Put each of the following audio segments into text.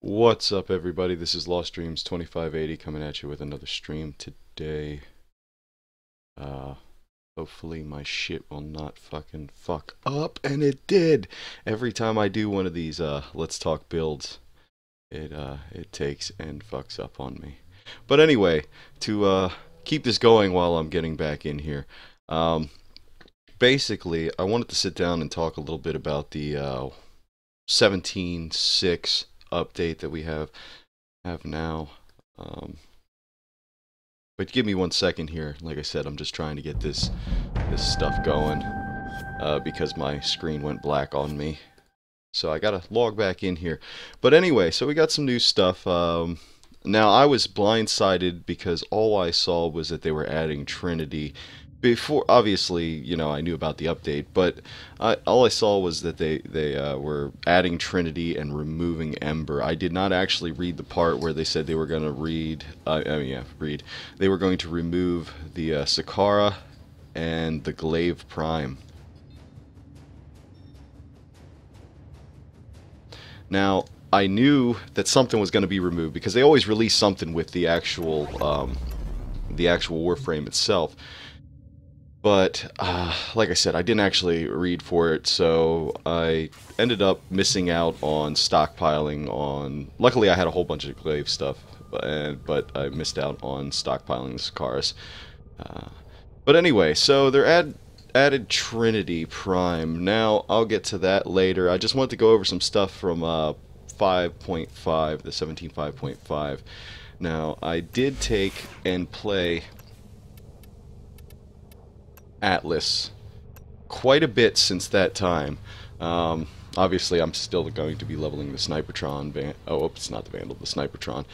What's up, everybody? This is Lost Dreams 2580 coming at you with another stream today. Uh, Hopefully my shit will not fucking fuck up, and it did. Every time I do one of these Let's Talk builds, it takes and fucks up on me. But anyway, to keep this going while I'm getting back in here, basically I wanted to sit down and talk a little bit about the 17.6 update that we have now. But give me 1 second here. Like I said, I'm just trying to get this stuff going because my screen went black on me. So I gotta log back in here. But anyway, so we got some new stuff. Now I was blindsided because all I saw was that they were adding Trinity. Before, obviously, you know, I knew about the update, but all I saw was that they were adding Trinity and removing Ember. I did not actually read the part where they said they were going to read. They were going to remove the Sakara and the Glaive Prime. Now, I knew that something was going to be removed because they always release something with the actual Warframe itself. But, like I said, I didn't actually read for it, so I ended up missing out on stockpiling on... Luckily, I had a whole bunch of Glaive stuff, but I missed out on stockpiling the Sakaras. But anyway, so they're added Trinity Prime. Now, I'll get to that later. I just wanted to go over some stuff from 5.5, the 17.5.5. Now, I did take and play Atlas quite a bit since that time. Obviously, I'm still going to be leveling the Snipertron. Oh, it's not the Vandal, the Snipertron.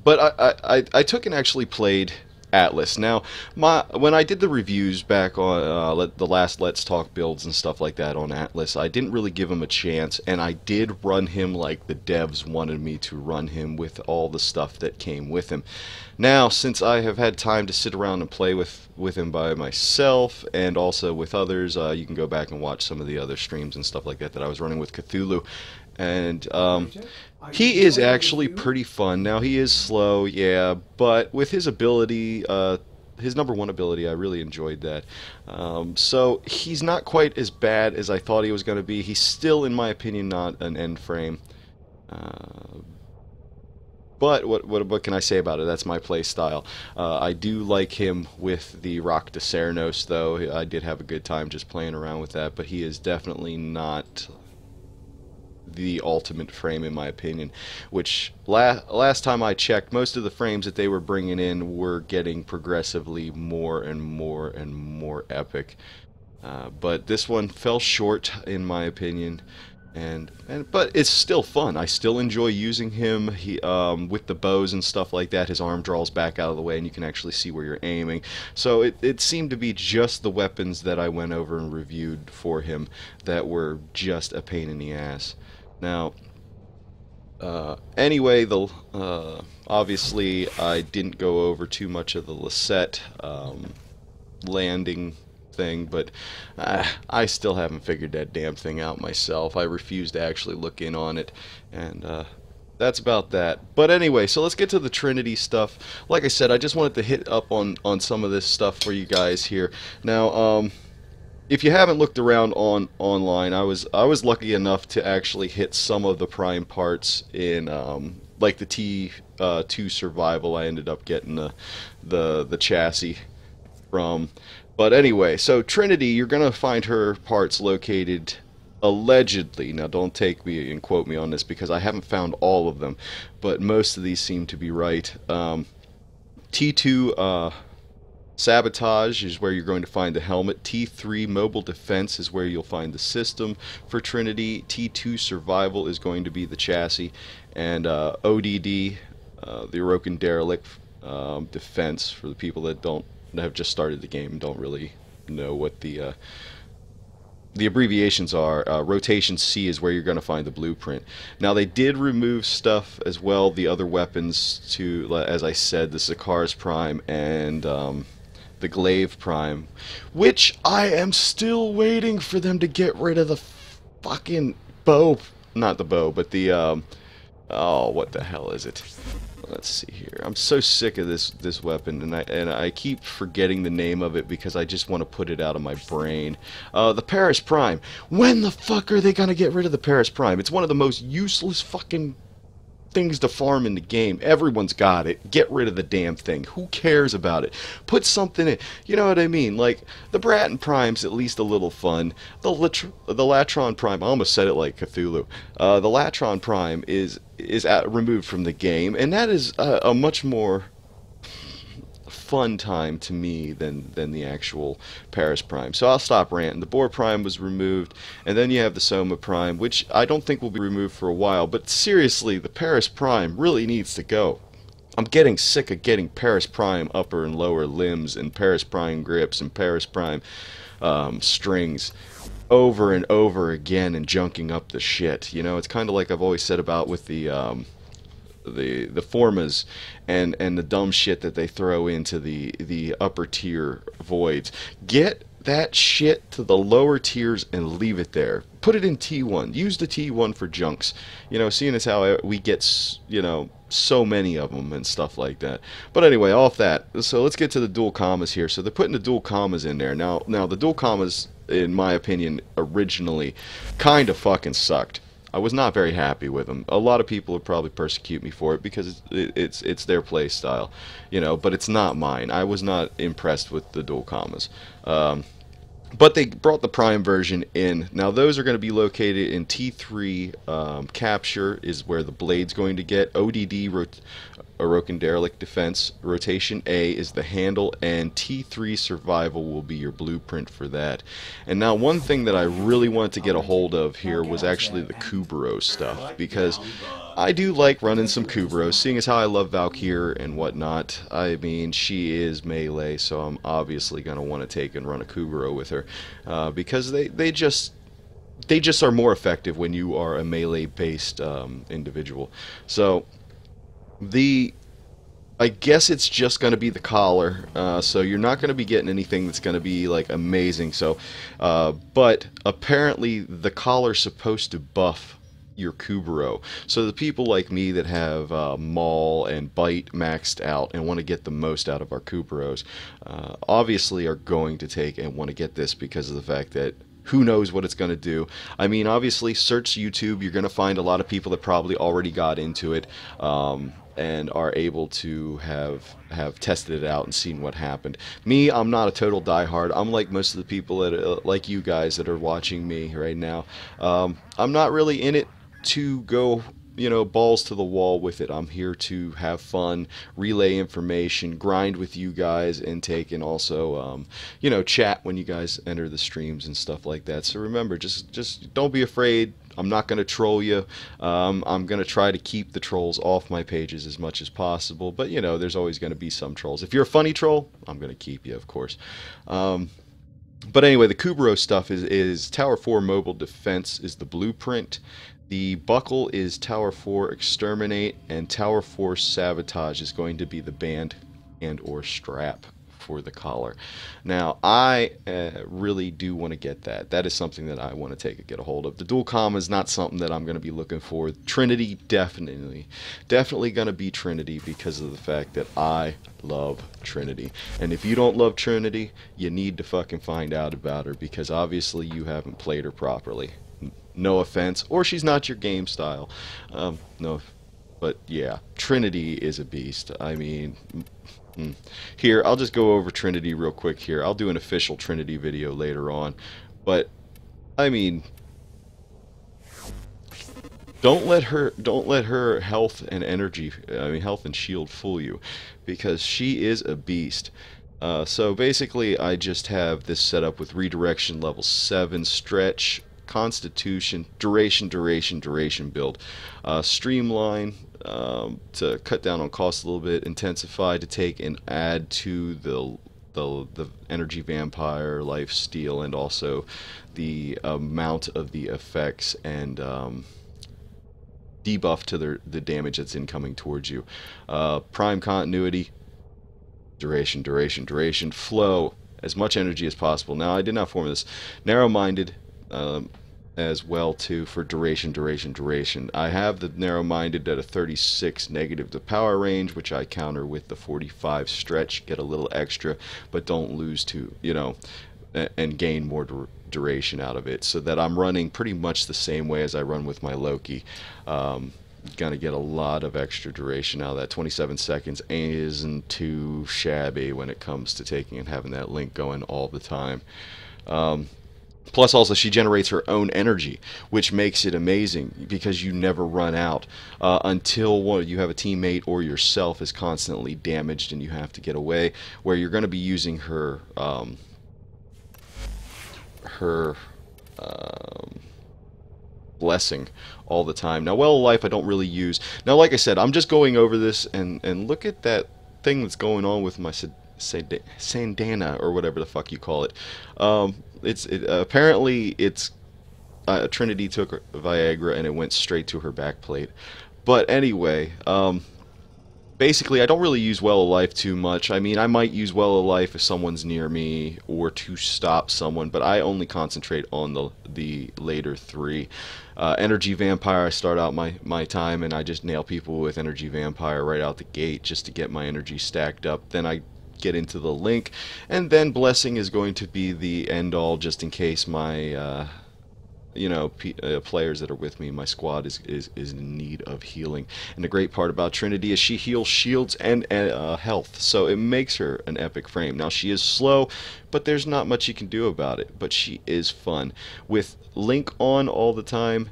But I took and actually played Atlas. Now, when I did the reviews back on the last Let's Talk builds and stuff like that on Atlas, I didn't really give him a chance, and I did run him like the devs wanted me to run him with all the stuff that came with him. Now, since I have had time to sit around and play with him by myself and also with others, you can go back and watch some of the other streams and stuff like that I was running with Cthulhu. And he is actually pretty fun. Now, he is slow, yeah, but with his ability, his #1 ability, I really enjoyed that. So he's not quite as bad as I thought he was going to be. He's still, in my opinion, not an end frame. But what can I say about it? That's my play style. I do like him with the Rock de Cernos, though. I did have a good time just playing around with that, but he is definitely not the ultimate frame, in my opinion, which last time I checked, most of the frames that they were bringing in were getting progressively more and more and more epic. But this one fell short, in my opinion. But it's still fun. I still enjoy using him. He with the bows and stuff like that, his arm draws back out of the way and you can actually see where you're aiming. So it seemed to be just the weapons that I went over and reviewed for him that were just a pain in the ass. Now, anyway, obviously I didn't go over too much of the Lisette landing thing, but I still haven't figured that damn thing out myself. I refuse to actually look in on it, and that's about that. But anyway, so let's get to the Trinity stuff. Like I said, I just wanted to hit up on some of this stuff for you guys here. Now, if you haven't looked around online, I was lucky enough to actually hit some of the prime parts in like the T2 Survival. I ended up getting the chassis from. But anyway, so Trinity, you're gonna find her parts located allegedly. Now, don't take me and quote me on this because I haven't found all of them, but most of these seem to be right. T2 Sabotage is where you're going to find the helmet. T3 Mobile Defense is where you'll find the system for Trinity. T2 Survival is going to be the chassis. And ODD, the Orokin Derelict Defense, for the people that have just started the game and don't really know what the abbreviations are. Rotation C is where you're going to find the blueprint. Now, they did remove stuff as well, the other weapons, to, as I said, the Sakaris Prime and the Glaive Prime, which I am still waiting for them to get rid of the fucking bow. Not the bow, but the Oh, what the hell is it? Let's see here. I'm so sick of this weapon, and I keep forgetting the name of it because I just want to put it out of my brain. The Paris Prime. When the fuck are they gonna get rid of the Paris Prime? It's one of the most useless fucking things to farm in the game. Everyone's got it. Get rid of the damn thing. Who cares about it? Put something in. You know what I mean? Like, the Bratton Prime's at least a little fun. The Latron Prime, I almost said it like Cthulhu. The Latron Prime is removed from the game, and that is a much more fun time to me than the actual Paris Prime. So I'll stop ranting. The Boar Prime was removed, and then you have the Soma Prime, which I don't think will be removed for a while, but seriously, the Paris Prime really needs to go. I'm getting sick of getting Paris Prime upper and lower limbs, and Paris Prime grips, and Paris Prime strings over and over again, and junking up the shit. You know, it's kind of like I've always said about with the formas and the dumb shit that they throw into the upper tier voids. Get that shit to the lower tiers and leave it there. Put it in T1. Use the T1 for junks. You know, seeing as how we get, you know, so many of them and stuff like that. But anyway, off that. So let's get to the dual commas here. So they're putting the dual commas in there. Now the dual commas, in my opinion, originally kind of fucking sucked. I was not very happy with them. A lot of people would probably persecute me for it because it's their play style, you know, but it's not mine. I was not impressed with the dual commas. But they brought the Prime version in. Now those are going to be located in T3 capture is where the blade's going to get. ODD, Orokin Derelict Defense. Rotation A is the handle, and T3 Survival will be your blueprint for that. And now one thing that I really wanted to get a hold of here was actually the Kuburo stuff, because I do like running some Kuburos, seeing as how I love Valkyr and whatnot. I mean, she is melee, so I'm obviously going to want to take and run a Kuburo with her, because they just are more effective when you are a melee-based individual. So I guess it's just going to be the collar, so you're not going to be getting anything that's going to be like amazing. So, but apparently the collar's supposed to buff your Kuburo. So the people like me that have Maul and Bite maxed out and want to get the most out of our Kuburos, obviously are going to take and want to get this because of the fact that who knows what it's going to do. I mean, obviously, search YouTube. You're going to find a lot of people that probably already got into it and are able to have tested it out and seen what happened. Me, I'm not a total diehard. I'm like most of the people that, like you guys that are watching me right now. I'm not really in it to go, you know, balls to the wall with it. I'm here to have fun, relay information, grind with you guys, and take and also, you know, chat when you guys enter the streams and stuff like that. So remember, just don't be afraid. I'm not going to troll you. I'm going to try to keep the trolls off my pages as much as possible. But, you know, there's always going to be some trolls. If you're a funny troll, I'm going to keep you, of course. But anyway, the Kuburo stuff is Tower 4 Mobile Defense is the blueprint. The buckle is Tower 4 Exterminate, and Tower 4 Sabotage is going to be the band and or strap for the collar. Now, I really do want to get that. That is something that I want to take and get a hold of. The dual comma is not something that I'm going to be looking for. Trinity, definitely going to be Trinity because of the fact that I love Trinity. And if you don't love Trinity, you need to fucking find out about her, because obviously you haven't played her properly. No offense, or she's not your game style. No, but yeah, Trinity is a beast. I mean, here, I'll just go over Trinity real quick here. I'll do an official Trinity video later on, but I mean, don't let her health and energy, health and shield fool you, because she is a beast. So basically, I just have this set up with redirection level 7, stretch, constitution, duration build, streamline to cut down on cost a little bit, intensify to take and add to the energy vampire, life steal, and also the amount of the effects and debuff to the damage that's incoming towards you. Prime continuity, duration, flow, as much energy as possible. Now, I did not form this. Narrow-minded, as well too for duration. I have the narrow-minded at a 36 negative to power range, which I counter with the 45 stretch, get a little extra, but don't lose to, and gain more duration out of it, so that I'm running pretty much the same way as I run with my Loki. Gonna get a lot of extra duration out of that. 27 seconds isn't too shabby when it comes to taking and having that link going all the time. Plus, also, she generates her own energy, which makes it amazing because you never run out until you have a teammate or yourself is constantly damaged and you have to get away, where you're going to be using her blessing all the time. Now, Well of Life I don't really use. Now, like I said, I'm just going over this, and look at that thing that's going on with my Sandana, or whatever the fuck you call it. Apparently it's Trinity took Viagra and it went straight to her back plate. But anyway, basically, I don't really use Well of Life too much. I mean, I might use Well of Life if someone's near me or to stop someone, but I only concentrate on the later three. Energy Vampire, I start out my time and I just nail people with Energy Vampire right out the gate just to get my energy stacked up. Then I get into the link, and then Blessing is going to be the end all, just in case my players that are with me, my squad is in need of healing. And the great part about Trinity is she heals shields and health, so it makes her an epic frame. Now, she is slow, but there's not much you can do about it, but she is fun. With Link on all the time,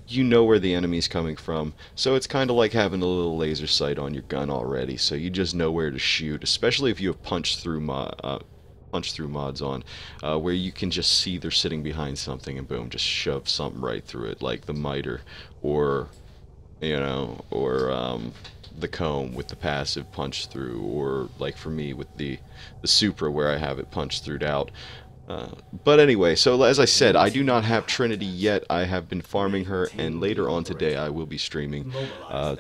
you know where the enemy's coming from, so it's kind of like having a little laser sight on your gun already, so you just know where to shoot, especially if you have punch through mods on, where you can just see they're sitting behind something and boom, just shove something right through it, like the miter, or the comb with the passive punch through, or like for me with the Supra where I have it punch through out. But anyway, so as I said, I do not have Trinity yet. I have been farming her, and later on today I will be streaming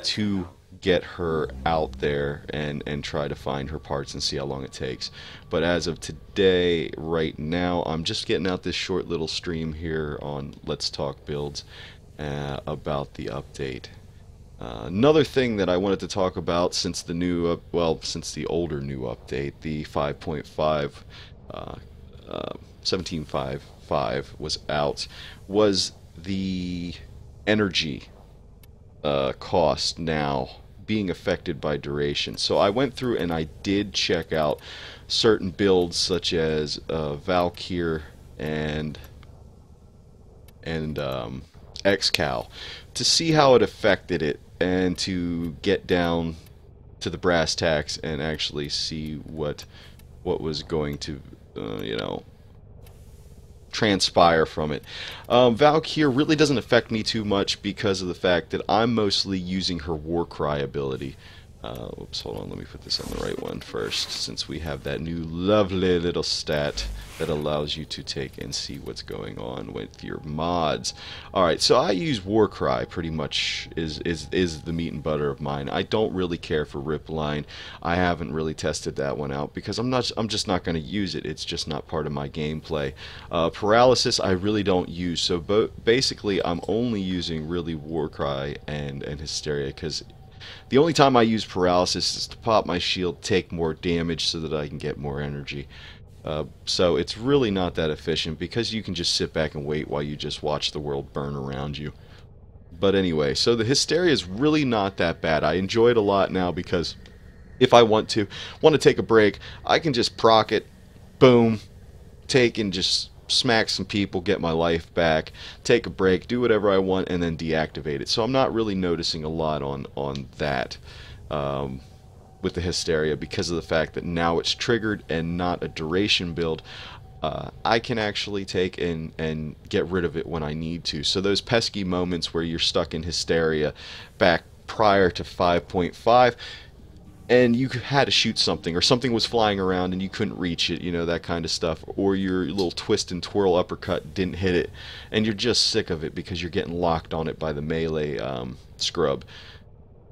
to get her out there and try to find her parts and see how long it takes. But as of today, right now, I'm just getting out this short little stream here on Let's Talk Builds about the update. Another thing that I wanted to talk about since the since the older new update, the 5.5 17.5.5 was out, was the energy cost now being affected by duration. So I went through and I did check out certain builds such as Valkyr and Xcal to see how it affected it, and to get down to the brass tacks and actually see what was going to transpire from it. Valkyr really doesn't affect me too much because of the fact that I'm mostly using her Warcry ability. Oops, hold on, let me put this on the right one first, since we have that new lovely little stat that allows you to take and see what's going on with your mods. Alright, so I use Warcry pretty much is the meat and butter of mine. I don't really care for Ripline. I haven't really tested that one out because I'm just not going to use it. It's just not part of my gameplay. Paralysis I really don't use, so basically I'm only using really Warcry and Hysteria, because the only time I use Paralysis is to pop my shield, take more damage so that I can get more energy. So it's really not that efficient because you can just sit back and wait while you just watch the world burn around you. But anyway, so the Hysteria is really not that bad. I enjoy it a lot now because if I want to take a break, I can just proc it, boom, take and just smack some people, get my life back, take a break, do whatever I want, and then deactivate it. So I'm not really noticing a lot on that with the Hysteria, because of the fact that now it's triggered and not a duration build. I can actually take and get rid of it when I need to. So those pesky moments where you're stuck in Hysteria back prior to 5.5, and you had to shoot something, or something was flying around and you couldn't reach it, that kind of stuff, or your little twist and twirl uppercut didn't hit it, and you're just sick of it because you're getting locked on it by the melee scrub.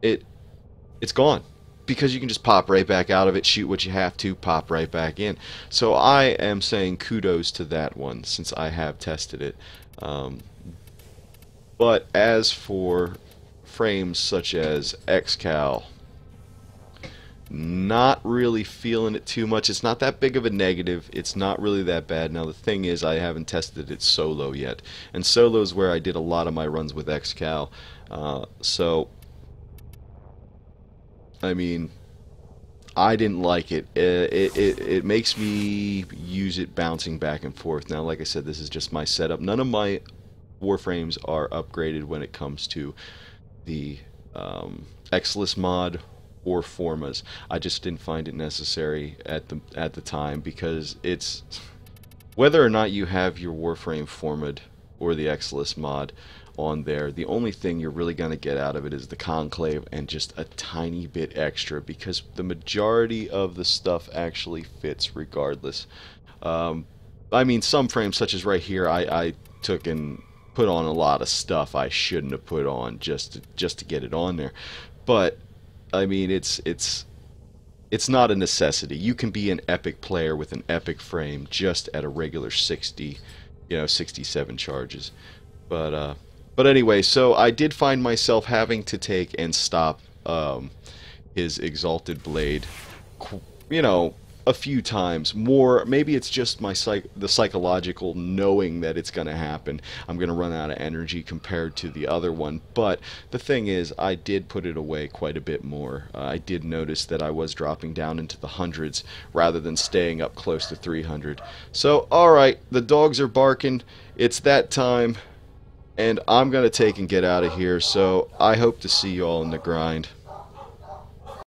It's gone. because you can just pop right back out of it, shoot what you have to, pop right back in. So I am saying kudos to that one, since I have tested it. But as for frames such as XCal, not really feeling it too much. It's not that big of a negative. It's not really that bad. Now the thing is, I haven't tested it solo yet, and solo is where I did a lot of my runs with XCal. So I mean, I didn't like it. It makes me use it bouncing back and forth. Now, like I said, this is just my setup. None of my Warframes are upgraded when it comes to the Xless mod or Formas. I just didn't find it necessary at the time, because it's whether or not you have your Warframe Formed or the Xless mod on there, the only thing you're really going to get out of it is the conclave and just a tiny bit extra, because the majority of the stuff actually fits regardless. I mean, some frames, such as right here, I took and put on a lot of stuff I shouldn't have put on just to get it on there. But I mean, it's not a necessity. You can be an epic player with an epic frame just at a regular 60, 67 charges. But anyway, so I did find myself having to take and stop his Exalted Blade, a few times more. Maybe it's just the psychological knowing that it's going to happen. I'm going to run out of energy compared to the other one. But the thing is, I did put it away quite a bit more. I did notice that I was dropping down into the hundreds rather than staying up close to 300. So, alright, the dogs are barking. It's that time. And I'm going to take and get out of here, so I hope to see you all in the grind.